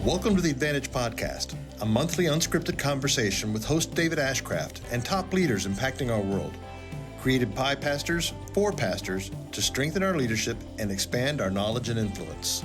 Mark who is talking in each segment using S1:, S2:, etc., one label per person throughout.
S1: Welcome to the Advantage Podcast, a monthly unscripted conversation with host David Ashcraft and top leaders impacting our world. Created by pastors for pastors to strengthen our leadership and expand our knowledge and influence.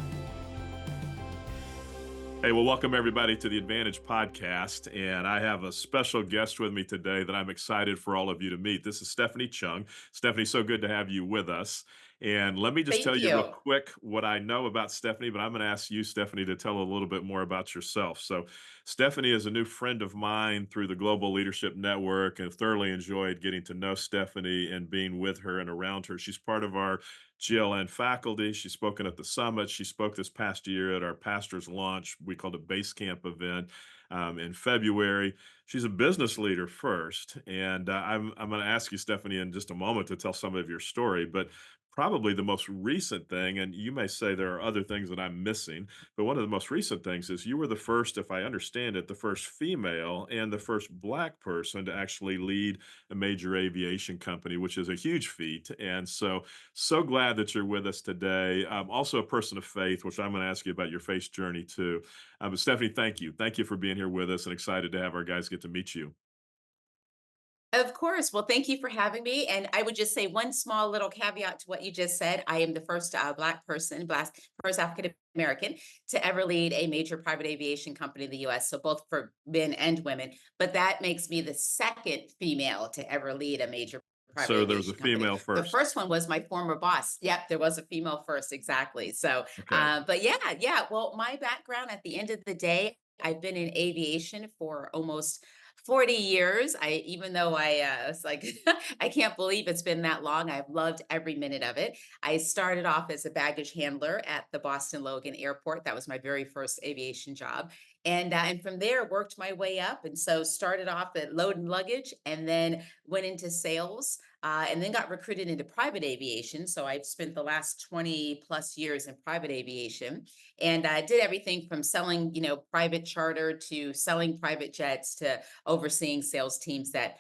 S2: Hey, well, welcome everybody to the Advantage Podcast, and I have a special guest with me today that I'm excited for all of you to meet. This is Stephanie Chung. Stephanie, so good to have you with us. And let me just
S3: Thank
S2: tell you real
S3: you.
S2: quick what I know about Stephanie, but I'm going to ask you, Stephanie, to tell a little bit more about yourself. So, Stephanie is a new friend of mine through the Global Leadership Network and thoroughly enjoyed getting to know Stephanie and being with her and around her. She's part of our GLN faculty. She's spoken at the summit. She spoke this past year at our pastor's launch. We called it Base Camp event in February. She's a business leader first, and I'm going to ask you, Stephanie, in just a moment to tell some of your story. But probably the most recent thing, and you may say there are other things that I'm missing, but one of the most recent things is you were the first, if I understand it, the first female and the first Black person to actually lead a major aviation company, which is a huge feat. And so glad that you're with us today. Also a person of faith, which I'm going to ask you about your faith journey too. But Stephanie, thank you. Thank you for being here with us and excited to have our guys get to meet you.
S3: Of course. Well, thank you for having me. And I would just say one small little caveat to what you just said. I am the first Black person, first African American to ever lead a major private aviation company in the US. So both for men and women. But that makes me the second female to ever lead a major private
S2: So there was a
S3: aviation company.
S2: female
S3: The
S2: first.
S3: first one was my former boss. Yep, there was a female first. Exactly. So,
S2: Okay.
S3: but yeah. Well, my background at the end of the day, I've been in aviation for almost 40 years. Even though I was like, I can't believe it's been that long. I've loved every minute of it. I started off as a baggage handler at the Boston Logan Airport. That was my very first aviation job. And from there worked my way up. And so started off at load and luggage and then went into sales and then got recruited into private aviation. So I've spent the last 20 plus years in private aviation and did everything from selling, private charter to selling private jets to overseeing sales teams that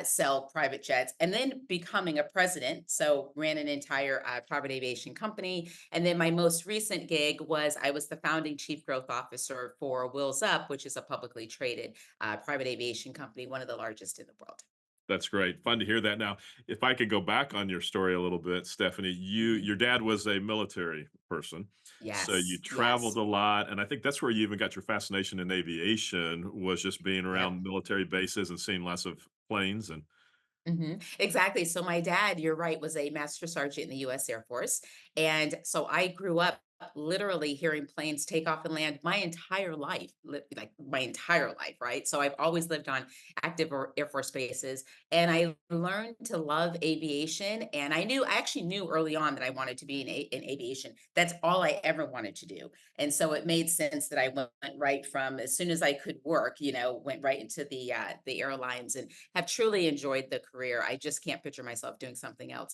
S3: sell private jets, and then becoming a president. So ran an entire private aviation company. And then my most recent gig was I was the founding chief growth officer for Wheels Up, which is a publicly traded private aviation company, one of the largest in the world.
S2: That's great. Fun to hear that. Now, if I could go back on your story a little bit, Stephanie,
S3: Mhm.
S2: your dad was a military person. So you
S3: Yes,
S2: traveled
S3: yes.
S2: a lot, and I think that's where you even got your fascination in aviation was just being
S3: Yep.
S2: around military bases and seeing lots of planes and
S3: Exactly. So my dad, you're right, was a master sergeant in the U.S. Air Force, and so I grew up literally hearing planes take off and land my entire life, like my entire life, right? So I've always lived on active Air Force bases, and I learned to love aviation. And I actually knew early on that I wanted to be in aviation. That's all I ever wanted to do, and so it made sense that I went right from as soon as I could work, went right into the airlines and have truly enjoyed the career. I just can't picture myself doing something else.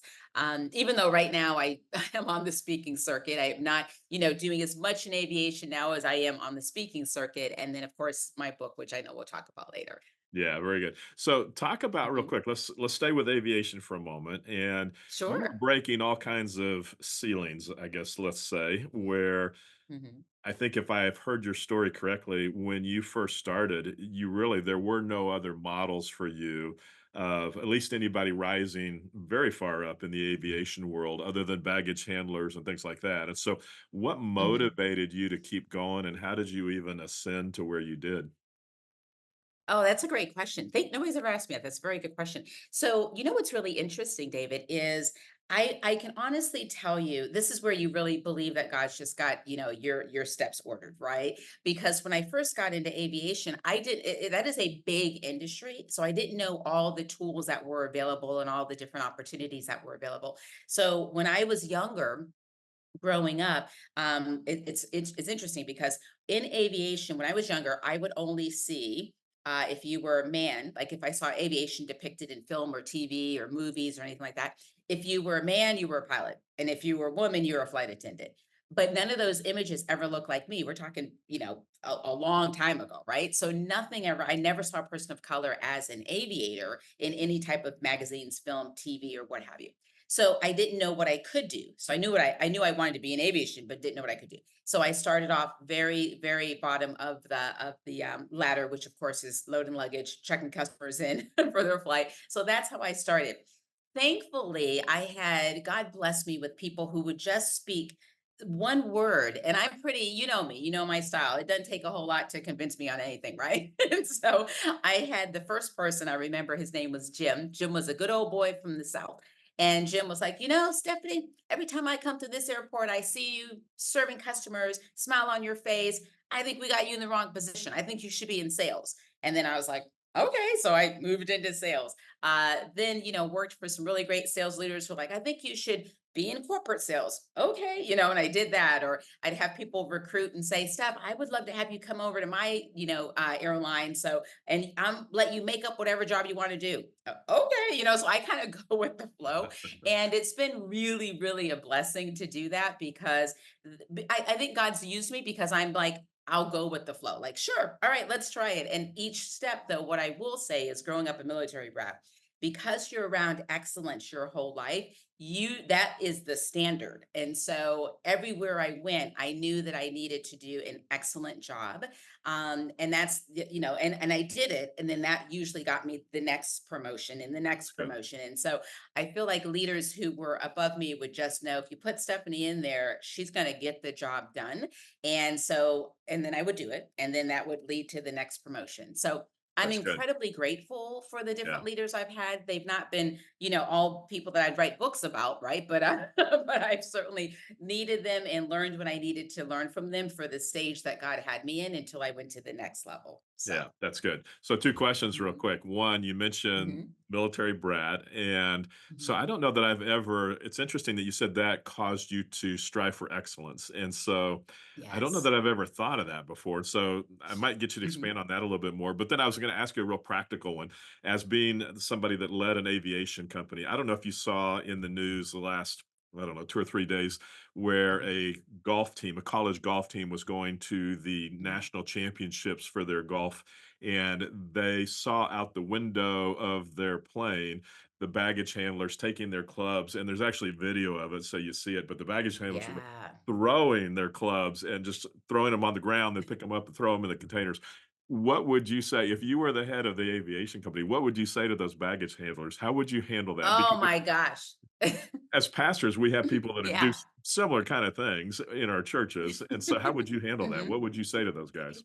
S3: Even though right now I am on the speaking circuit, I am not, doing as much in aviation now as I am on the speaking circuit. And then, of course, my book, which I know we'll talk about later.
S2: yeah, very good. So talk about real
S3: Mhm.
S2: quick. Let's stay with aviation for a moment, and you were
S3: Sure.
S2: breaking all kinds of ceilings, I guess. Let's say where
S3: Mhm.
S2: I think if I have heard your story correctly, when you first started, you really there were no other models for you of at least anybody rising very far up in the aviation world other than baggage handlers and things like that. And so what
S3: Mhm.
S2: motivated you to keep going and how did you even ascend to where you did?
S3: Oh, that's a great question. Think nobody's ever asked me that. That's a very good question. So, what's really interesting, David, is I can honestly tell you this is where you really believe that God's just got, your steps ordered, right? Because when I first got into aviation, that is a big industry. So I didn't know all the tools that were available and all the different opportunities that were available. So when I was younger, growing up, it's interesting because in aviation, when I was younger, I would only see if you were a man, like if I saw aviation depicted in film or TV or movies or anything like that. If you were a man, you were a pilot, and if you were a woman, you were a flight attendant. But none of those images ever looked like me. We're talking, a long time ago, right? So nothing ever. I never saw a person of color as an aviator in any type of magazines, film, TV, or what have you. So I didn't know what I could do. So I knew I wanted to be in aviation, but didn't know what I could do. So I started off very, very bottom of the ladder, which of course is loading luggage, checking customers in for their flight. So that's how I started. Thankfully, I had God bless me with people who would just speak one word, and I'm pretty, you know me, you know my style. It doesn't take a whole lot to convince me on anything, right? And so I had the first person I remember, his name was Jim. Jim was a good old boy from the South. And Jim was like, Stephanie, every time I come to this airport, I see you serving customers, smile on your face. I think we got you in the wrong position. I think you should be in sales. And then I was like, okay. So I moved into sales. Then, worked for some really great sales leaders who were like, I think you should be in corporate sales. Okay. And I did that. Or I'd have people recruit and say, Steph, I would love to have you come over to my, airline. So, and I'm let you make up whatever job you want to do. Okay. So I kind of go with the flow. And it's been really, really a blessing to do that because I think God's used me because I'm like, I'll go with the flow. Like, sure, all right, let's try it. And each step, though, what I will say is growing up a military brat, because you're around excellence your whole life, that is the standard. And so everywhere I went, I knew that I needed to do an excellent job. And and I did it. And then that usually got me the next promotion and the next
S2: Good.
S3: promotion. And so I feel like leaders who were above me would just know if you put Stephanie in there, she's going to get the job done. And then I would do it. And then that would lead to the next promotion. So I'm
S2: That's good.
S3: incredibly grateful for the
S2: Yeah.
S3: different leaders I've had. They've not been, all people that I'd write books about, right? But I've certainly needed them and learned what I needed to learn from them for the stage that God had me in until I went to the next level.
S2: Yeah,
S3: So,
S2: that's good. So 2 questions real
S3: mhm,
S2: quick. One, you mentioned
S3: mhm,
S2: military brat, and so I
S3: mhm.
S2: don't know that I've ever it's interesting that you said that caused you to strive for excellence, and so I don't know
S3: Yes.
S2: that I've ever thought of that before, so I might get you to
S3: Mhm.
S2: expand on that a little bit more, but then I was gonna ask you a real practical one. As being somebody that led an aviation company, I don't know if you saw in the news the last, I don't know, 2 or 3 days where
S3: Mhm.
S2: a golf team, a college golf team was going to the
S3: Mhm.
S2: national championships for their golf, and they saw out the window of their plane the baggage handlers taking their clubs, and there's actually video of it, so you see it, but the baggage handlers were
S3: Yeah.
S2: throwing their clubs and just throwing them on the ground, then pick them up and throw them in the containers. What would you say if you were the head of the aviation company? What would you say to those baggage handlers? How would you handle that?
S3: Oh
S2: Because
S3: my gosh.
S2: as pastors, we have people that do
S3: Yeah.
S2: similar kind of things in our churches, and so how would you handle that?
S3: Mhm.
S2: What would you say to those guys?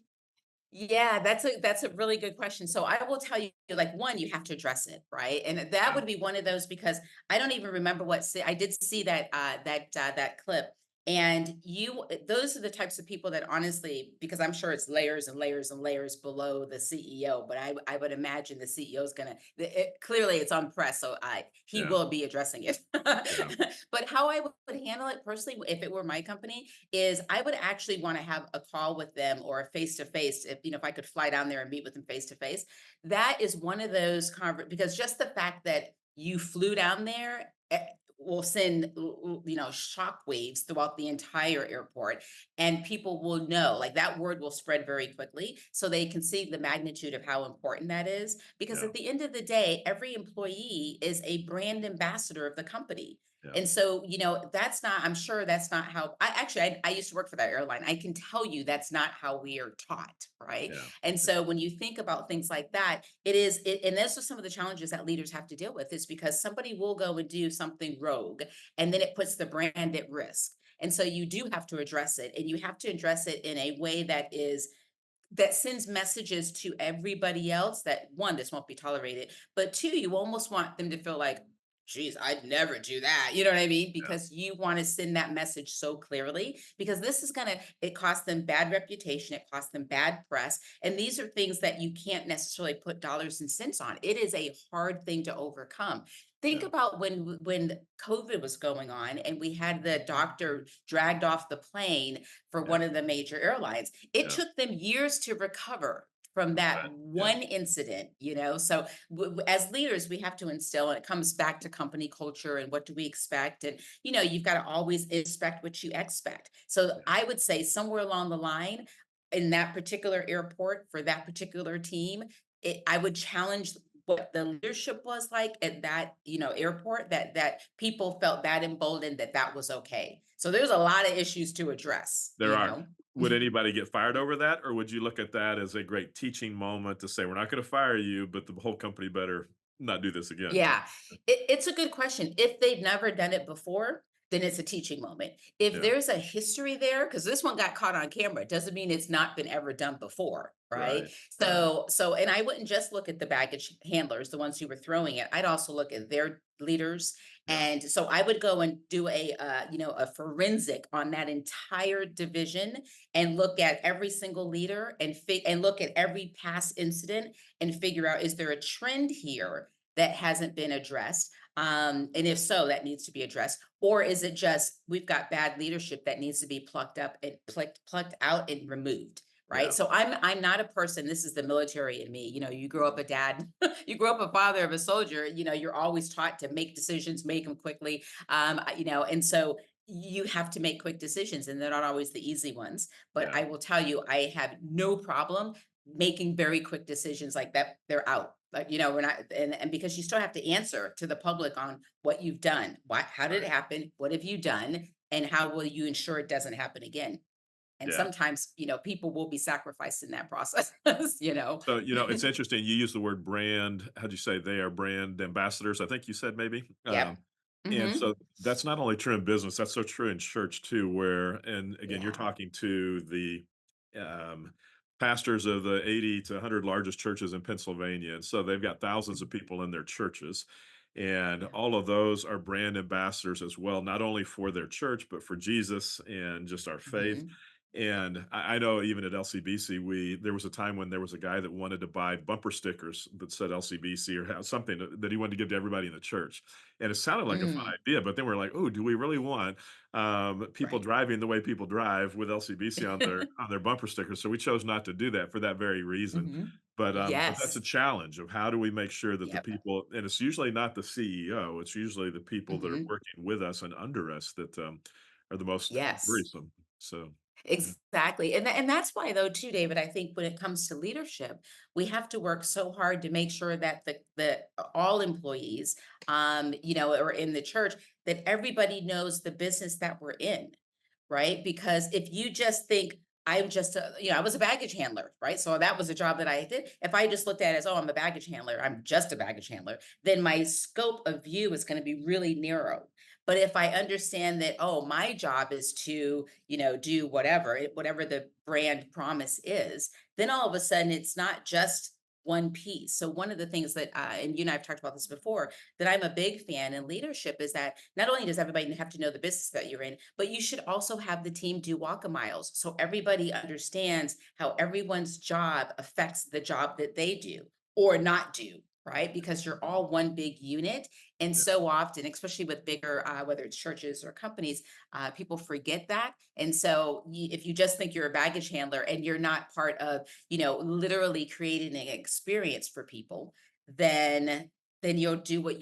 S3: Yeah, that's a really good question. So I will tell you, like, one, you have to address it, right? And that
S2: Yeah,
S3: would be one of those because I don't even remember I did see that clip. And those are the types of people that honestly, because I'm sure it's layers and layers and layers below the CEO, but I would imagine the CEO is gonna clearly it's on press, so he
S2: yeah,
S3: will be addressing it.
S2: yeah,
S3: But how I would handle it personally, if it were my company, is I would actually want to have a call with them or a face to face if I could fly down there and meet with them face to face. That is one of those because just the fact that you flew down there will send shock waves throughout the entire airport, and people will know, like, that word will spread very quickly so they can see the magnitude of how important that is, because
S2: yeah,
S3: at the end of the day every employee is a brand ambassador of the company.
S2: yeah,
S3: And so, I'm sure that's not how I used to work for that airline. I can tell you that's not how we are taught, right?
S2: yeah,
S3: And
S2: yeah,
S3: so when you think about things like that, and those are some of the challenges that leaders have to deal with, is because somebody will go and do something rogue and then it puts the brand at risk. And so you do have to address it, and you have to address it in a way that sends messages to everybody else that, one, this won't be tolerated, but two, you almost want them to feel like, geez, I'd never do that. You know what I mean?
S2: yeah,
S3: Because you want to send that message so clearly, because this is it costs them bad reputation, it costs them bad press. And these are things that you can't necessarily put dollars and cents on. It is a hard thing to overcome. Think
S2: yeah,
S3: about when COVID was going on and we had the doctor dragged off the plane for
S2: yeah,
S3: one of the major airlines. It
S2: yeah,
S3: took them years to recover from
S2: I
S3: that
S2: bet, yeah,
S3: one incident. So as leaders, we have to instill, and it comes back to company culture and what do we expect. And, you've got to always expect what you expect. So
S2: yeah,
S3: I would say somewhere along the line in that particular airport for that particular team, I would challenge what the leadership was like at that, airport, that people felt that emboldened that that was okay. So there's a lot of issues to address,
S2: There
S3: you
S2: are.
S3: know.
S2: Would anybody get fired over that, or would you look at that as a great teaching moment to say, "We're not gonna fire you, but the whole company better not do this again," kind
S3: Yeah, it's a good question. If they've never done it before, then it's a teaching moment. If
S2: Yeah,
S3: there's a history there, because this one got caught on camera, doesn't mean it's not been ever done before, right?
S2: right, right.
S3: And I wouldn't just look at the baggage handlers, the ones who were throwing it. I'd also look at their leaders,
S2: Yeah,
S3: and so I would go and do a forensic on that entire division and look at every single leader and look at every past incident and figure out, is there a trend here that hasn't been addressed? And if so, that needs to be addressed. Or is it just we've got bad leadership that needs to be plucked up and plucked out and removed? Right.
S2: yeah,
S3: So I'm not a person, this is the military in me. You grow up a dad, you grow up a father of a soldier, you're always taught to make decisions, make them quickly. And so you have to make quick decisions and they're not always the easy ones. But
S2: yeah,
S3: I will tell you, I have no problem making very quick decisions like that. They're out. Like, we're not, and because you still have to answer to the public on what you've done, how did it
S2: right.
S3: happen? What have you done? And how will you ensure it doesn't happen again? And
S2: Yeah.
S3: sometimes, people will be sacrificed in that process, you know?
S2: So, it's interesting, you use the word brand, how'd you say they are brand ambassadors, I think you said maybe?
S3: Yep.
S2: And
S3: Hmm.
S2: so that's not only true in business, that's so true in church too, where and again, you're
S3: Yeah.
S2: talking to the, um, pastors of the 80 to 100 largest churches in Pennsylvania, and so they've got thousands of people in their churches, and
S3: Yeah.
S2: all of those are brand ambassadors as well, not only for their church, but for Jesus and just our faith.
S3: Hmm.
S2: And I know even at LCBC, there was a time when there was a guy that wanted to buy bumper stickers that said LCBC or have something that he wanted to give to everybody in the church. And it sounded like a fun
S3: Mm,
S2: idea, but then we're like, oh, do we really want people
S3: right.
S2: driving the way people drive with LCBC on their bumper stickers? So we chose not to do that for that very reason.
S3: Hmm.
S2: But that's a
S3: Yes.
S2: challenge of how do we make sure that the
S3: Yep.
S2: people, and it's usually not the CEO, it's usually the people that are
S3: Hmm.
S2: working with us and under us that are the most
S3: Yes.
S2: worrisome. So. Yeah.
S3: Exactly. And that's why though too, David, I think when it comes to leadership, we have to work so hard to make sure that the all employees or in the church, that everybody knows the business that we're in, right? Because if you just think I was a baggage handler, right? So that was a job that I did. If I just looked at it as, oh, I'm a baggage handler, I'm just a baggage handler, then my scope of view is going to be really narrow. But if I understand that, oh, my job is to, do whatever the brand promise is, then all of a sudden it's not just one piece. So one of the things that, and you and I have talked about this before, that I'm a big fan in leadership is that not only does everybody have to know the business that you're in, but you should also have the team do walk a miles so everybody understands how everyone's job affects the job that they do or not do, right? Because you're all one big unit. And
S2: Yeah.
S3: so often, especially with bigger, whether it's churches or companies, people forget that. And so if you just think you're a baggage handler and you're not part of, literally creating an experience for people, then you'll do what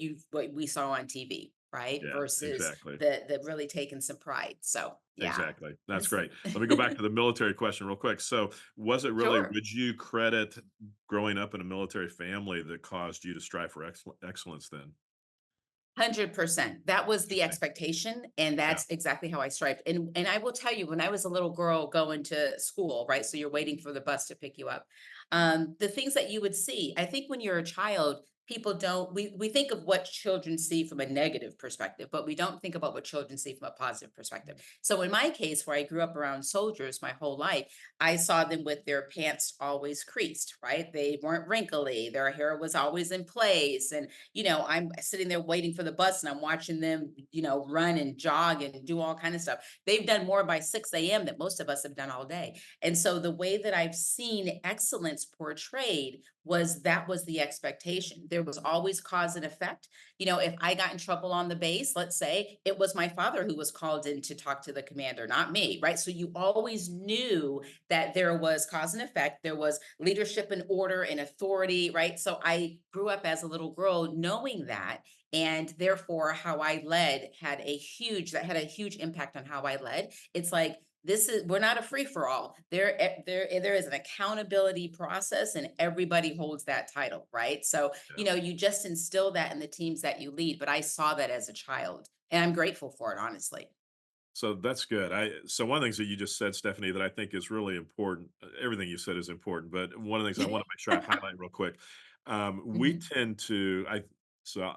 S3: we saw on TV, right?
S2: Yeah,
S3: Versus
S2: exactly.
S3: the really taking some pride. So yeah.
S2: Exactly. That's
S3: It's-
S2: great. Let me go back to the military question real quick. So, was it really,
S3: Sure.
S2: would you credit growing up in a military family that caused you to strive for excellence then?
S3: 100%. That was the
S2: Interesting.
S3: expectation, and
S2: Yeah.
S3: that's exactly how I strived. And I will tell you, when I was a little girl going to school, right? So you're waiting for the bus to pick you up. The things that you would see, I think when you're a child, people don't we think of what children see from a negative perspective, but we don't think about what children see from a positive perspective. So in my case, where I grew up around soldiers my whole life, I saw them with their pants always creased, right? They weren't wrinkly, their hair was always in place, and I'm sitting there waiting for the bus and I'm watching them, run and jog and do all kind of stuff. They've done more by 6 a.m. than most of us have done all day. And so the way that I've seen excellence portrayed was that was the expectation. There was always cause and effect. If I got in trouble on the base, let's say it was my father who was called in to talk to the commander, not me, right? So you always knew that there was cause and effect. There was leadership and order and authority, right? So I grew up as a little girl knowing that. And therefore, how I led had a huge impact on how I led. It's like we're not a free for all. There is an accountability process, and everybody holds that title, right? So,
S2: Yeah.
S3: you just instill that in the teams that you lead. But I saw that as a child, and I'm grateful for it, honestly.
S2: So that's good. So one of the things that you just said, Stephanie, that I think is really important. Everything you said is important, but one of the things I want to make sure I highlight real quick. We
S3: Mhm.
S2: tend to, so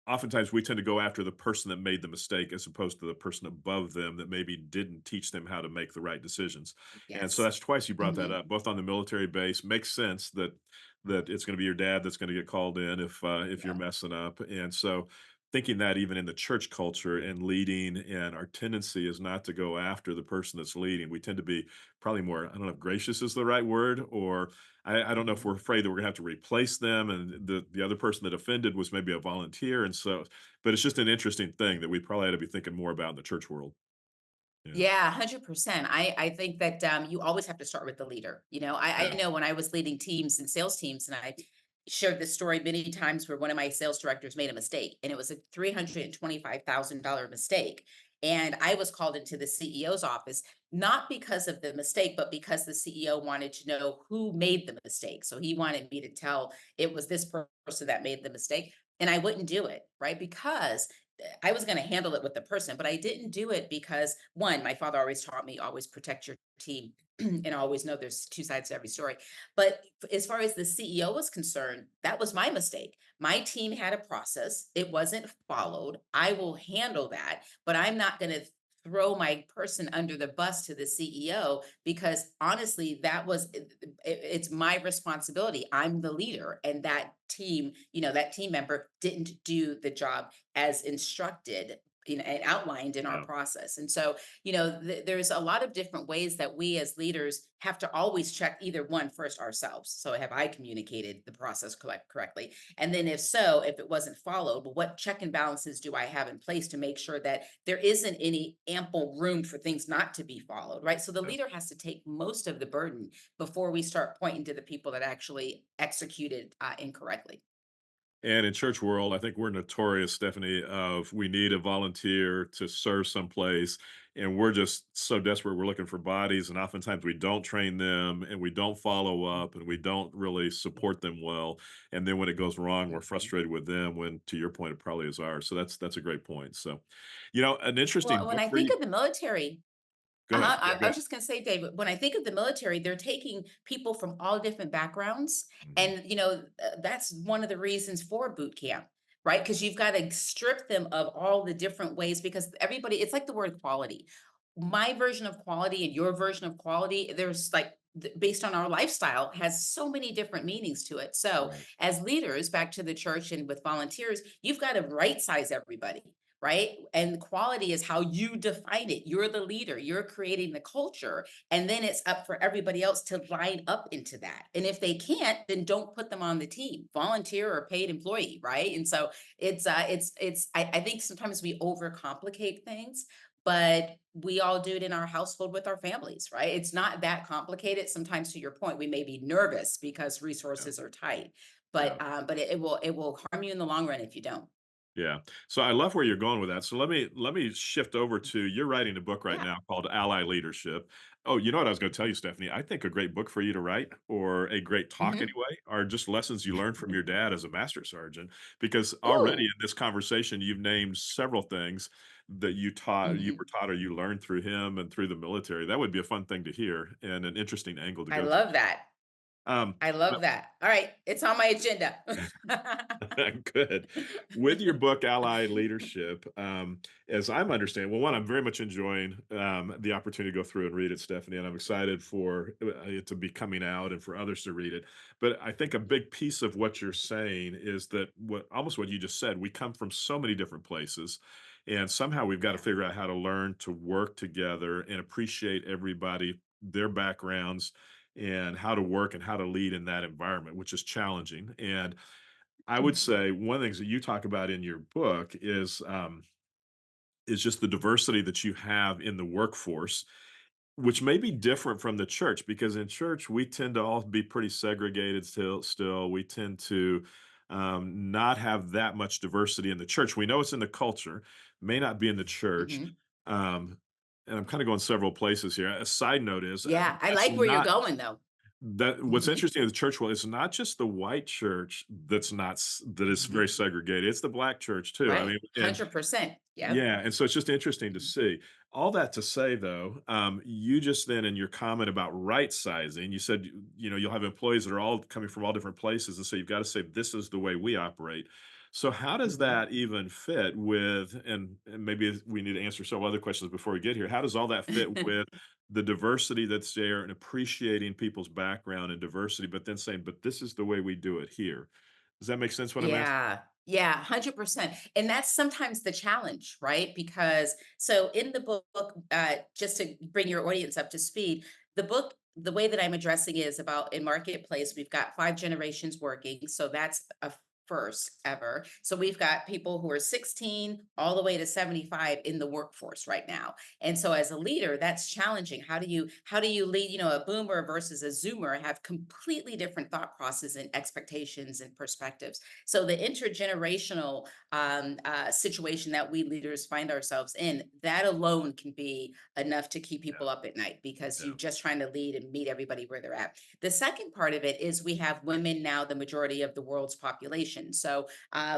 S2: oftentimes we tend to go after the person that made the mistake as opposed to the person above them that maybe didn't teach them how to make the right decisions. And so
S3: Yes.
S2: that's twice you brought that
S3: Mhm.
S2: up, both on the military base. Makes sense that it's going to be your dad that's going to get called in if you're
S3: Yeah.
S2: messing up. And so thinking that even in the church culture and leading, and our tendency is not to go after the person that's leading. We tend to be probably more, I don't know if gracious is the right word, or I don't know if
S3: Mhm.
S2: we're afraid that we're gonna have to replace them, and the other person that offended was maybe a volunteer, and so, but it's just an interesting thing that we probably ought to be thinking more about in the church world. Yeah.
S3: Yeah, 100%. I think that, you always have to start with the leader. I
S2: Yeah.
S3: know when I was leading teams and sales teams, and I shared this story many times where one of my sales directors made a mistake, and it was a $325,000 mistake. And I was called into the CEO's office, not because of the mistake, but because the CEO wanted to know who made the mistake. So he wanted me to tell it was this person that made the mistake. And I wouldn't do it, right? Because I was going to handle it with the person, but I didn't do it because, one, my father always taught me, always protect your team and always know there's two sides to every story. But as far as the CEO was concerned, that was my mistake. My team had a process, it wasn't followed. I will handle that, but I'm not going to throw my person under the bus to the CEO, because honestly it's my responsibility. I'm the leader, and that team member didn't do the job as instructed, and outlined in our
S2: Yeah.
S3: process. And so, there's a lot of different ways that we as leaders have to always check, either one, first ourselves. So have I communicated the process correctly? And then if it wasn't followed, well, what check and balances do I have in place to make sure that there isn't any ample room for things not to be followed, right? So the
S2: Yeah.
S3: leader has to take most of the burden before we start pointing to the people that actually executed incorrectly.
S2: And in church world, I think we're notorious, Stephanie, of we need a volunteer to serve someplace, and we're just so desperate. We're looking for bodies, and oftentimes we don't train them, and we don't follow up, and we don't really support them well. And then when it goes wrong, we're
S3: Mhm.
S2: frustrated with them. When, to your point, it probably is ours. So that's a great point. So, an
S3: Well,
S2: interesting
S3: when
S2: book
S3: I
S2: for
S3: think
S2: you.
S3: of the military,
S2: Go ahead. Yeah,
S3: I
S2: go
S3: was just going to say, David, when I think of the military, they're taking people from all different backgrounds.
S2: ahead.
S3: And, that's one of the reasons for boot camp, right? Because you've got to strip them of all the different ways, because everybody, it's like the word quality. My version of quality and your version of quality, there's like, based on our lifestyle, has so many different meanings to it. So,
S2: Right.
S3: as leaders, back to the church and with volunteers, you've got to right size everybody, right? And quality is how you define it. You're the leader, you're creating the culture, and then it's up for everybody else to line up into that. And if they can't, then don't put them on the team, volunteer or paid employee, right? And so I think sometimes we overcomplicate things, but we all do it in our household with our families, right? It's not that complicated. Sometimes, to your point, we may be nervous because
S2: Yeah.
S3: resources are tight,
S2: Yeah.
S3: but it will harm you in the long run if you don't.
S2: Yeah. So I love where you're going with that. So let me shift over to, you're writing a book right
S3: Yeah.
S2: now called Ally Leadership. Oh, you know what I was going to tell you, Stephanie? I think a great book for you to write, or a great talk
S3: Hmm.
S2: anyway, are just lessons you learned from your dad as a master sergeant. Because already
S3: Ooh.
S2: in this conversation, you've named several things that you were
S3: Mhm.
S2: taught or you learned through him and through the military. That would be a fun thing to hear and an interesting angle to
S3: I
S2: go to.
S3: love that.
S2: Um,
S3: I love that. All right, it's on my agenda.
S2: Good. With your book, Ally Leadership, as I'm understanding, well, one, I'm very much enjoying the opportunity to go through and read it, Stephanie, and I'm excited for it to be coming out and for others to read it. But I think a big piece of what you're saying is that almost what you just said, we come from so many different places, and somehow we've got to
S3: Yeah.
S2: figure out how to learn to work together and appreciate everybody, their backgrounds, and how to work and how to lead in that environment, which is challenging. And I would
S3: Mhm.
S2: say one of the things that you talk about in your book is just the diversity that you have in the workforce, which may be different from the church, because in church we tend to all be pretty segregated. Still, we tend to not have that much diversity in the church. We know it's in the culture, may not be in the church.
S3: Mhm.
S2: Um, and I'm kind of going several places here. A side note is
S3: Yeah, I
S2: that's
S3: like where you're
S2: not
S3: going though.
S2: that. What's
S3: Mhm.
S2: interesting in the church world, it's not just the white church that's not that is
S3: Mhm.
S2: very segregated. It's the black church too. I
S3: Right.
S2: mean, and
S3: 100%. Yep.
S2: yeah, and so it's just interesting to
S3: Mhm.
S2: see. All that to say, though, you just then in your comment about right sizing, you said you'll have employees that are all coming from all different places, and so you've got to say this is the way we operate. So how does
S3: Mhm.
S2: that even fit with? And maybe we need to answer several other questions before we get here. How does all that fit with the diversity that's there and appreciating people's background and diversity, but then saying, but this is the way we do it here? Does that make sense? What I'm asking?
S3: Yeah. Yeah, 100%. And that's sometimes the challenge, right? Because so in the book, just to bring your audience up to speed, the book, the way that I'm addressing it is about in marketplace, we've got 5 generations working. So that's a first ever. So we've got people who are 16 all the way to 75 in the workforce right now. And so as a leader, that's challenging. How do you lead, a boomer versus a zoomer have completely different thought processes and expectations and perspectives. So the intergenerational situation that we leaders find ourselves in, that alone can be enough to keep
S2: Yeah,
S3: people up at night because
S2: yeah,
S3: you're just trying to lead and meet everybody where they're at. The second part of it is we have women now, the majority of the world's population. So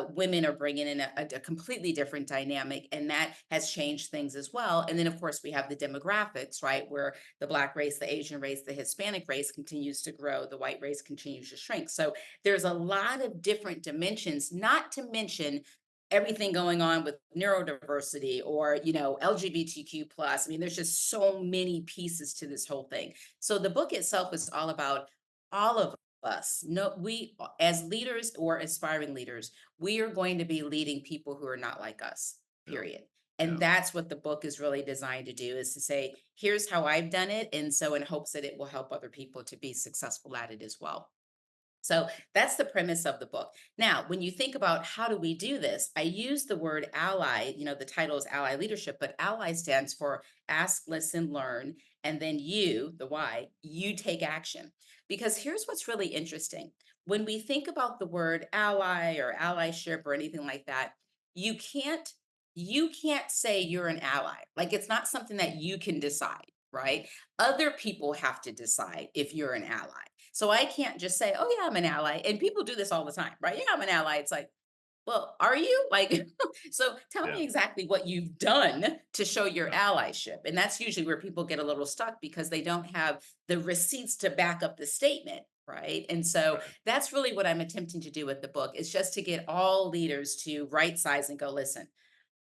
S3: women are bringing in a completely different dynamic, and that has changed things as well. And then, of course, we have the demographics, right, where the Black race, the Asian race, the Hispanic race continues to grow, the white race continues to shrink. So there's a lot of different dimensions, not to mention everything going on with neurodiversity or LGBTQ plus. I mean, there's just so many pieces to this whole thing. So the book itself is all about all of us. No, we as leaders or aspiring leaders, we are going to be leading people who are not like us,
S2: yeah,
S3: period.
S2: yeah.
S3: And that's what the book is really designed to do, is to say, here's how I've done it, and so in hopes that it will help other people to be successful at it as well. So that's the premise of the book. Now, when you think about how do we do this, I use the word ally. The title is Ally Leadership, but ally stands for ask, listen, learn. And then you, the why, you take action. Because here's what's really interesting. When we think about the word ally or allyship or anything like that, you can't you can't say you're an ally. Like it's not something that you can decide, right? Other people have to decide if you're an ally. So I can't just say, "Oh yeah, I'm an ally." And people do this all the time, right? "Yeah, I'm an ally." It's like, "Well, are you?" Like, so tell
S2: Yeah.
S3: me exactly what you've done to show your allyship. And that's usually where people get a little stuck because they don't have the receipts to back up the statement, right? And so
S2: Right.
S3: that's really what I'm attempting to do with the book, is just to get all leaders to right size and go, "Listen,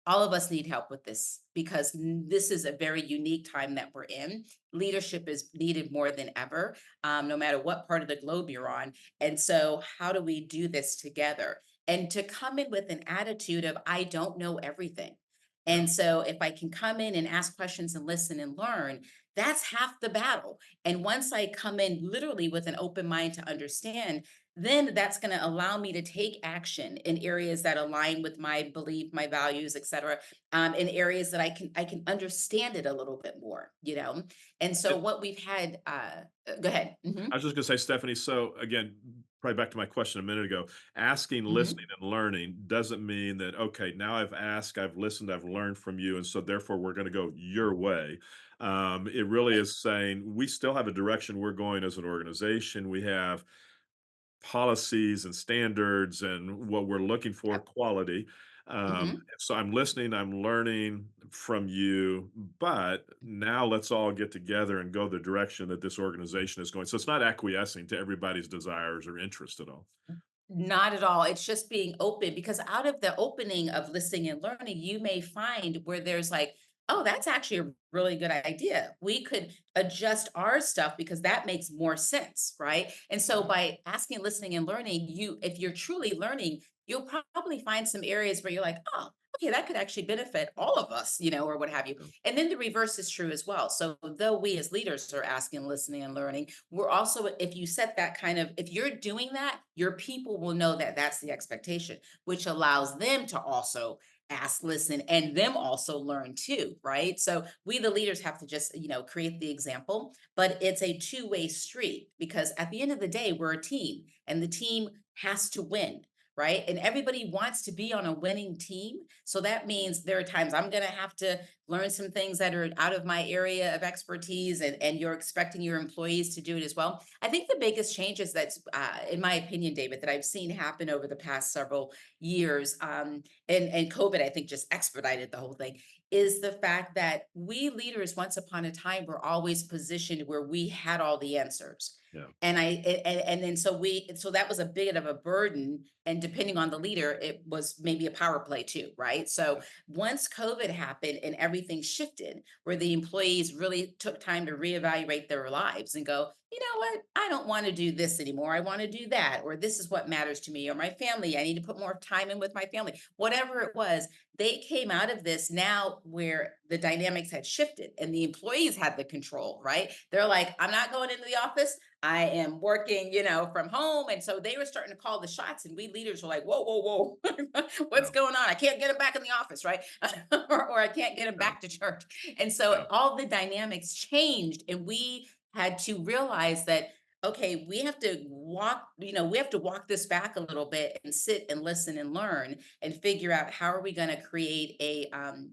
S3: all of us need help with this because this is a very unique time that we're in. Leadership is needed more than ever, no matter what part of the globe you're on. And so, how do we do this together? And to come in with an attitude of, I don't know everything.
S2: Yeah.
S3: And so, if I can come in and ask questions and listen and learn, that's half the battle. And once I come in literally with an open mind to understand, then that's going to allow me to take action in areas that align with my belief, my values, et cetera, in areas that I can understand it a little bit more. And so what we've had, go ahead.
S2: I was just gonna say, Stephanie, so again, probably back to my question a minute ago, asking,
S3: Hmm.
S2: listening, and learning doesn't mean that, okay, now I've asked, I've listened, I've learned from you, and so therefore we're gonna go your way. It really
S3: Right.
S2: is saying we still have a direction we're going as an organization. We have policies and standards and what we're looking for,
S3: Yep.
S2: quality.
S3: Hmm.
S2: So I'm listening, I'm learning from you, but now let's all get together and go the direction that this organization is going. So it's not acquiescing to everybody's desires or interest at all.
S3: Not at all. It's just being open, because out of the opening of listening and learning, you may find where there's like, oh, that's actually a really good idea. We could adjust our stuff because that makes more sense, right? And so
S2: Yeah.
S3: by asking, listening, and learning, if you're truly learning, you'll probably find some areas where you're like, oh, okay, that could actually benefit all of us, or what have you.
S2: Yeah.
S3: And then the reverse is true as well. So though we as leaders are asking, listening, and learning, we're also, if you set that kind of, if you're doing that, your people will know that that's the expectation, which allows them to also ask, listen, and them also learn too, right? So we, the leaders, have to just, create the example, but it's a two-way street, because at the end of the day, we're a team and the team has to win. right? And everybody wants to be on a winning team. So that means there are times I'm going to have to learn some things that are out of my area of expertise, and you're expecting your employees to do it as well. I think the biggest changes that's, in my opinion, David, that I've seen happen over the past several years, and COVID, I think, just expedited the whole thing, is the fact that we leaders, once upon a time, were always positioned where we had all the answers.
S2: Yeah.
S3: And then so that was a bit of a burden. And depending on the leader, it was maybe a power play too, right? So
S2: Yeah.
S3: once COVID happened and everything shifted, where the employees really took time to reevaluate their lives and go, you know what, I don't want to do this anymore. I want to do that, or this is what matters to me, or my family. I need to put more time in with my family. Whatever it was, they came out of this now where the dynamics had shifted and the employees had the control, right? They're like, I'm not going into the office. I am working, from home. And so they were starting to call the shots, and we leaders were like, whoa, whoa, whoa, what's
S2: Yeah.
S3: going on? I can't get him back in the office, right? Or I can't get him
S2: Yeah.
S3: back to church. And so
S2: Yeah.
S3: all the dynamics changed, and we had to realize that, okay, we have to walk this back a little bit and sit and listen and learn and figure out how are we going to create a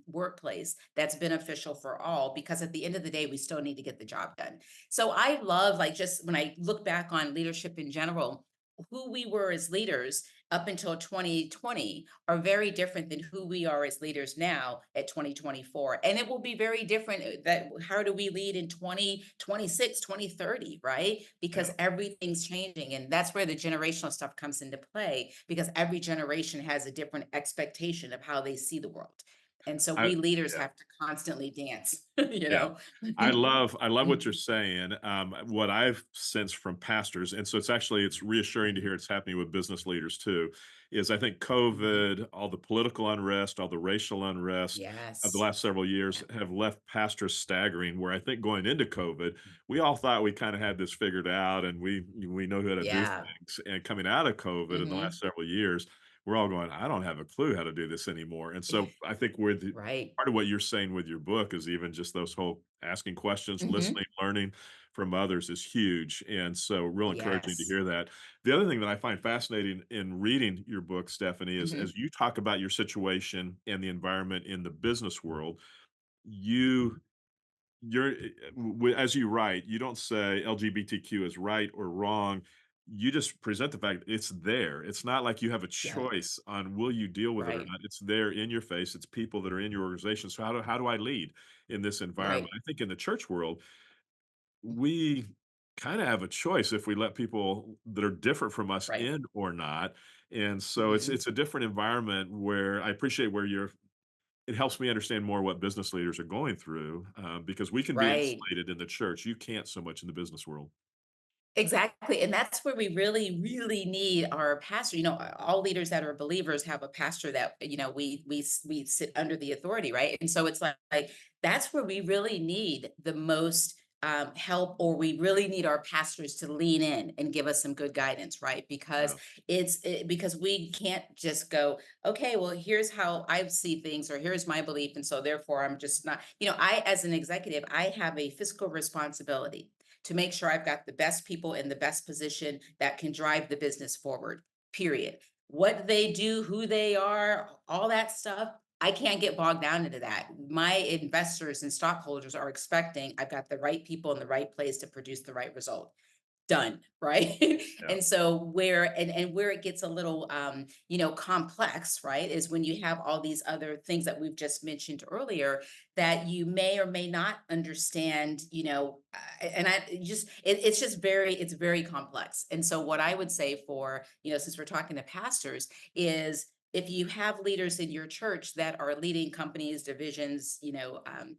S3: workplace that's beneficial for all, because at the end of the day, we still need to get the job done. So I love, like, just when I look back on leadership in general, who we were as leaders up until 2020 are very different than who we are as leaders now at 2024. And it will be very different, that how do we lead in 2026, 2030, right? Because
S2: Yeah.
S3: everything's changing. And that's where the generational stuff comes into play, because every generation has a different expectation of how they see the world. And so
S2: I
S3: we leaders
S2: yeah.
S3: have to constantly dance,
S2: Yeah. I love what you're
S3: Mhm.
S2: saying. What I've sensed from pastors, and so it's reassuring to hear it's happening with business leaders too, is I think
S3: Mhm.
S2: COVID, all the political unrest, all the racial unrest of the
S3: Yes.
S2: last several years
S3: Yeah.
S2: have left pastors staggering. Where I think going into COVID, we all thought we kind of had this figured out and we know how to do
S3: Yeah.
S2: things. And coming out of COVID in the last
S3: Mhm.
S2: several years, we're all going, I don't have a clue how to do this anymore. And so I think where the
S3: Right.
S2: part of what you're saying with your book is even just those whole asking questions, listening,
S3: Mhm.
S2: learning from others is huge. And so real encouraging to
S3: Yes.
S2: hear that. The other thing that I find fascinating in reading your book, Stephanie, is as
S3: Mhm.
S2: you talk about your situation and the environment in the business world, you as you write, you don't say LGBTQ is right or wrong. You just present the fact it's there. It's not like you have a
S3: Yeah.
S2: choice on will you deal with it or
S3: Right.
S2: not. It's there in your face. It's people that are in your organization. So how do I lead in this environment?
S3: Right.
S2: I think in the church world, we kind of have a choice if we let people that are different from us
S3: Right.
S2: in or not. And so it's
S3: Mhm.
S2: it's a different environment where I appreciate where you're it helps me understand more what business leaders are going through, because we can be
S3: Right.
S2: insulated in the church. You can't so much in the business world.
S3: Exactly. And that's where we really, really need our pastor. All leaders that are believers have a pastor that, we sit under the authority, right? And so it's like that's where we really need the most help, or we really need our pastors to lean in and give us some good guidance, right?
S2: Yeah,
S3: Because we can't just go, okay, well, here's how I see things, or here's my belief, and so therefore I'm just not. I, as an executive, I have a fiscal responsibility to make sure I've got the best people in the best position that can drive the business forward, period. What they do, who they are, all that stuff, I can't get bogged down into that. My investors and stockholders are expecting I've got the right people in the right place to produce the right result. Done, right?
S2: yeah.
S3: And where it gets a little complex, right, is when you have all these other things that we've just mentioned earlier that you may or may not understand, and it's very complex. And so what I would say, for, since we're talking to pastors, is if you have leaders in your church that are leading companies, divisions,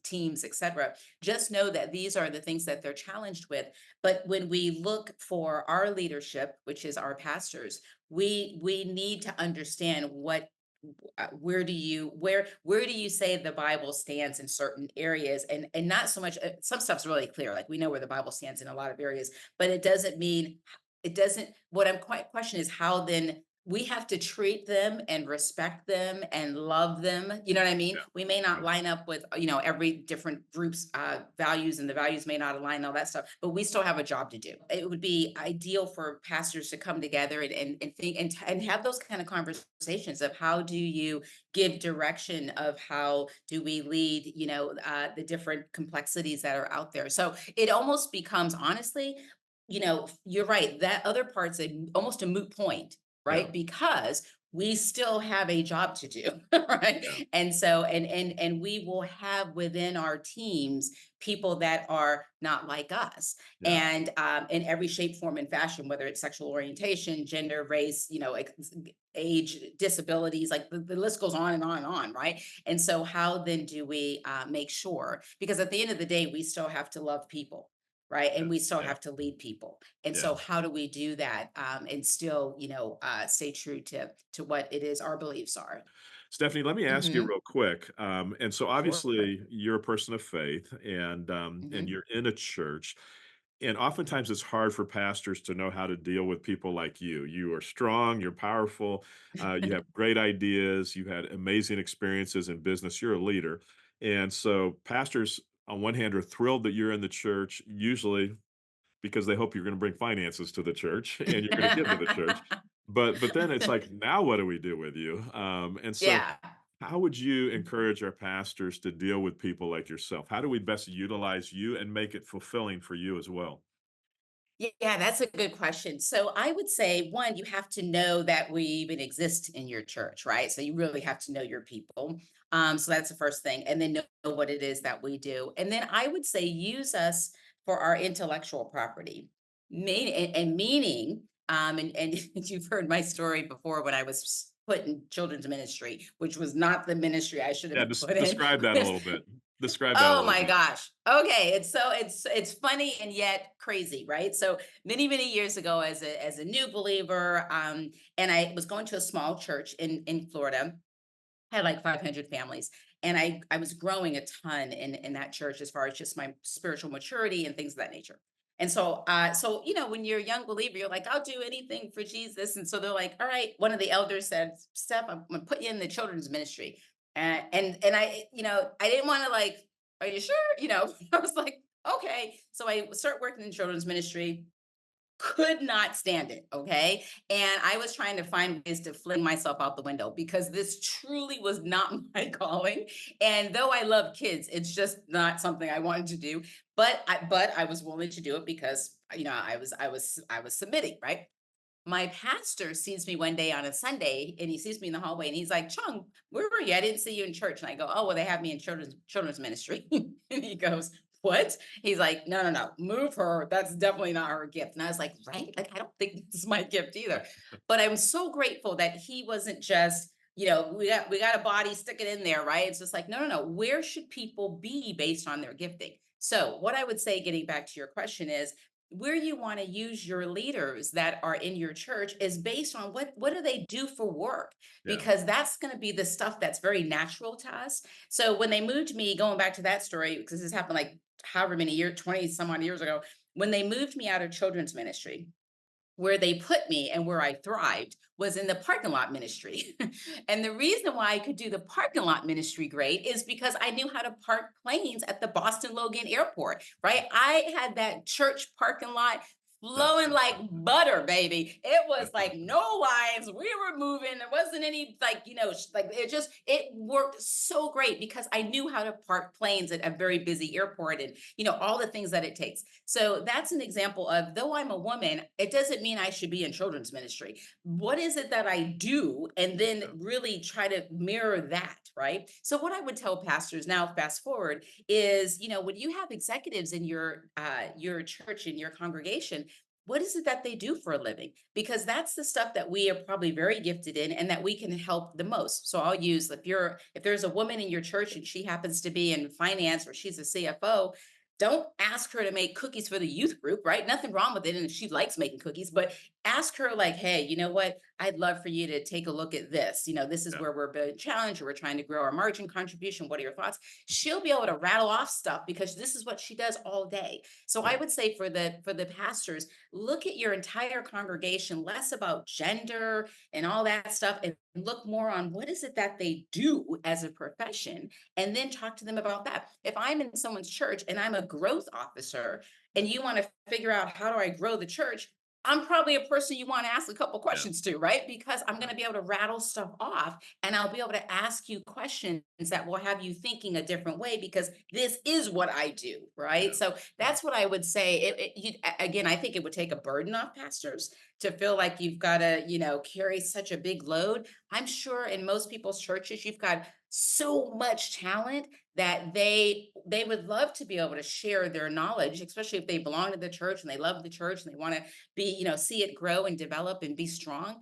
S3: teams, etc., just know that these are the things that they're challenged with. But when we look for our leadership, which is our pastors, we need to understand where do you say the Bible stands in certain areas, and not so much, some stuff's really clear, like we know where the Bible stands in a lot of areas, but it doesn't what I'm quite question is how then we have to treat them and respect them and love them. You know what I mean?
S2: Yeah.
S3: We may not line up with, every different group's values, and the values may not align, all that stuff, but we still have a job to do. It would be ideal for pastors to come together and think and have those kind of conversations of how do you give direction of how do we lead, the different complexities that are out there. So it almost becomes, honestly, you're right, that other part's almost a moot point,
S2: Yeah.
S3: right? Because we still have a job to do, right?
S2: Yeah.
S3: And so, and we will have within our teams people that are not like us,
S2: Yeah.
S3: and in every shape, form, and fashion, whether it's sexual orientation, gender, race, age, disabilities, like the list goes on and on and on, right? And so, how then do we make sure? Because at the end of the day, we still have to love people, right? And we still
S2: Yeah.
S3: have to lead people. And
S2: Yeah.
S3: so, how do we do that and still, stay true to what it is our beliefs are?
S2: Stephanie, let me ask you
S3: Hmm.
S2: real quick. And so
S3: Sure.
S2: obviously you're a person of faith, and
S3: Hmm.
S2: you're in a church. And oftentimes it's hard for pastors to know how to deal with people like you. You are strong, you're powerful, you have great ideas, you had amazing experiences in business, you're a leader. And so pastors, on one hand, are thrilled that you're in the church, usually because they hope you're going to bring finances to the church and you're going to give to the church. But then it's like, now what do we do with you? And so
S3: Yeah.
S2: how would you encourage our pastors to deal with people like yourself? How do we best utilize you and make it fulfilling for you as well?
S3: Yeah, that's a good question. So I would say, one, you have to know that we even exist in your church, right? So you really have to know your people. So that's the first thing. And then know what it is that we do. And then I would say use us for our intellectual property. And meaning, and you've heard my story before when I was put in children's ministry, which was not the ministry I should have
S2: Yeah,
S3: been put in.
S2: describe that a little bit. Describe that a
S3: Oh
S2: little
S3: my
S2: bit.
S3: gosh. Okay, it's funny and yet crazy, right? So many years ago, as a new believer, and I was going to a small church in Florida, had like 500 families, and I was growing a ton in that church as far as just my spiritual maturity and things of that nature. And so, when you're a young believer, you're like, I'll do anything for Jesus. And so they're like, all right. One of the elders said, Steph, I'm gonna put you in the children's ministry. And I, I didn't want to like, are you sure? I was like, okay. So I start working in children's ministry, could not stand it. Okay. And I was trying to find ways to fling myself out the window because this truly was not my calling. And though I love kids, it's just not something I wanted to do. But I was willing to do it because I was submitting, right? My pastor sees me one day on a Sunday, and he sees me in the hallway and he's like, Chung, where were you? I didn't see you in church. And I go, oh, well, they have me in children's ministry. And he goes, what? He's like, no, move her. That's definitely not her gift. And I was like, right? Like, I don't think this is my gift either. But I'm so grateful that he wasn't just, we got a body, stick it in there, right? It's just like, no. Where should people be based on their gifting? So what I would say, getting back to your question, is where you want to use your leaders that are in your church is based on what do they do for work,
S2: Yeah.
S3: because that's going to be the stuff that's very natural to us. So when they moved me, going back to that story, because this happened like however many years, 20 some odd years ago, when they moved me out of children's ministry, where they put me and where I thrived was in the parking lot ministry. And the reason why I could do the parking lot ministry great is because I knew how to park planes at the Boston Logan Airport, right? I had that church parking lot flowing like butter, baby. It was like no lines. We were moving. There wasn't any like, like it worked so great because I knew how to park planes at a very busy airport, and, all the things that it takes. So that's an example of, though I'm a woman, it doesn't mean I should be in children's ministry. What is it that I do? And then really try to mirror that, right? So what I would tell pastors now, fast forward, is, when you have executives in your church, in your congregation, what is it that they do for a living? Because that's the stuff that we are probably very gifted in and that we can help the most. So I'll use, if there's a woman in your church and she happens to be in finance or she's a CFO, don't ask her to make cookies for the youth group, right? Nothing wrong with it. And if she likes making cookies, but ask her like, hey, you know what? I'd love for you to take a look at this. This is
S2: Yeah.
S3: where we're being challenged, or we're trying to grow our margin contribution. What are your thoughts? She'll be able to rattle off stuff because this is what she does all day. So I
S2: Right.
S3: would say for the pastors, look at your entire congregation, less about gender and all that stuff, and look more on what is it that they do as a profession, and then talk to them about that. If I'm in someone's church and I'm a growth officer, and you want to figure out how do I grow the church, I'm probably a person you want to ask a couple
S2: Yeah.
S3: questions to, right? Because I'm going
S2: Yeah.
S3: to be able to rattle stuff off, and I'll be able to ask you questions that will have you thinking a different way because this is what I do, right?
S2: Yeah.
S3: So
S2: Yeah.
S3: that's what I would say. Again, I think it would take a burden off pastors to feel like you've got to, carry such a big load. I'm sure in most people's churches, you've got so much talent that they would love to be able to share their knowledge, especially if they belong to the church and they love the church and they want to be, see it grow and develop and be strong.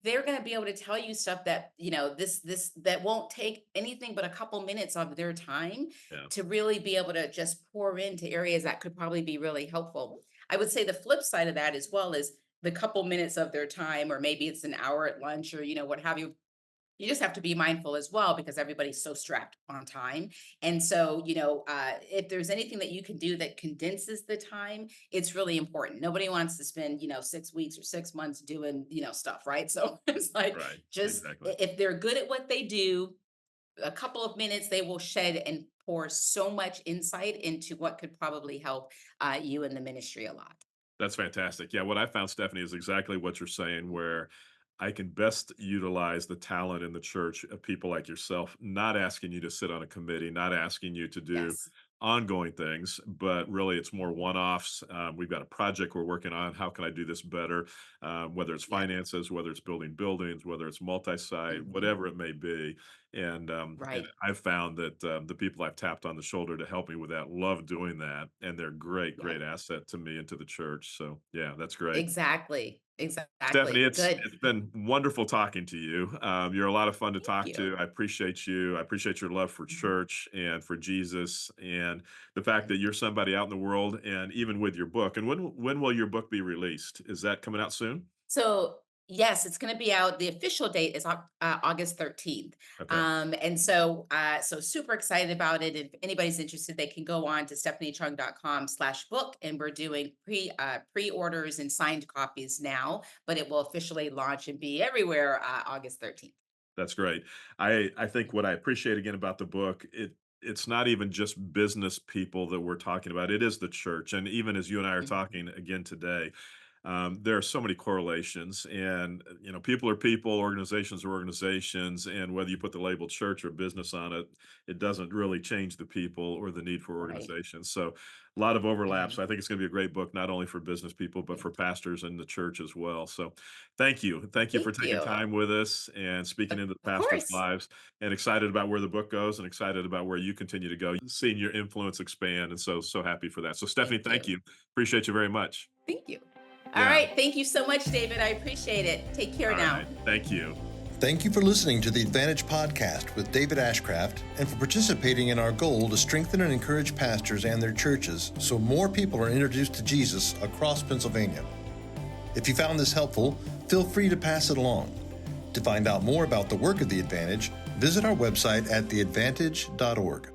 S3: They're going to be able to tell you stuff that, this that won't take anything but a couple minutes of their time
S2: Yeah.
S3: to really be able to just pour into areas that could probably be really helpful. I would say the flip side of that as well is the couple minutes of their time, or maybe it's an hour at lunch, or what have you. You just have to be mindful as well because everybody's so strapped on time. And so, if there's anything that you can do that condenses the time, it's really important. Nobody wants to spend, 6 weeks or 6 months doing, stuff, right? So it's like,
S2: Right.
S3: just
S2: Exactly.
S3: if they're good at what they do, a couple of minutes they will shed and pour so much insight into what could probably help you in the ministry a lot.
S2: That's fantastic. Yeah, what I found, Stephanie, is exactly what you're saying, where I can best utilize the talent in the church of people like yourself, not asking you to sit on a committee, not asking you to do
S3: Yes.
S2: ongoing things, but really it's more one-offs. We've got a project we're working on. How can I do this better? Whether it's
S3: Yeah.
S2: finances, whether it's building buildings, whether it's multi-site,
S3: Mhm.
S2: whatever it may be. And
S3: Right.
S2: I've found that the people I've tapped on the shoulder to help me with that love doing that, and they're great, great
S3: Yep.
S2: asset to me and to the church. So yeah, that's great.
S3: Exactly.
S2: Stephanie,
S3: Exactly.
S2: it's
S3: Good.
S2: been wonderful talking to you. You're a lot of fun to
S3: Thank
S2: talk
S3: you.
S2: to. I appreciate you. I appreciate your love for
S3: Mhm.
S2: church and for Jesus, and the fact that you're somebody out in the world, and even with your book. And when will your book be released? Is that coming out soon?
S3: So, yes, it's gonna be out. The official date is August 13th.
S2: Okay,
S3: So super excited about it. If anybody's interested, they can go on to stephaniechung.com/book, and we're doing pre-orders and signed copies now, but it will officially launch and be everywhere August 13th.
S2: that's great. I think what I appreciate again about the book, it's not even just business people that we're talking about. It is the church, and even as you and I are
S3: Mhm.
S2: talking again today, there are so many correlations, and people are people, organizations are organizations, and whether you put the label church or business on it, it doesn't really change the people or the need for
S3: Right,
S2: organizations. So a lot of overlaps.
S3: right.
S2: I think it's going to be a great book, not only for business people but for
S3: Thank you.
S2: pastors and the church as well. So thank you for
S3: Thank
S2: taking
S3: you.
S2: time with us and speaking into the
S3: Of
S2: pastors
S3: course.
S2: lives, and excited about where the book goes, and excited about where you continue to go, seeing your influence expand, and so happy for that. So Stephanie,
S3: Thank
S2: thank
S3: you.
S2: you. Appreciate you very much.
S3: Thank you. All
S2: Yeah.
S3: right. Thank you so much, David. I appreciate it. Take care
S2: All
S3: now.
S2: right. Thank you.
S1: Thank you for listening to the Advantage Podcast with David Ashcraft and for participating in our goal to strengthen and encourage pastors and their churches so more people are introduced to Jesus across Pennsylvania. If you found this helpful, feel free to pass it along. To find out more about the work of The Advantage, visit our website at theadvantage.org.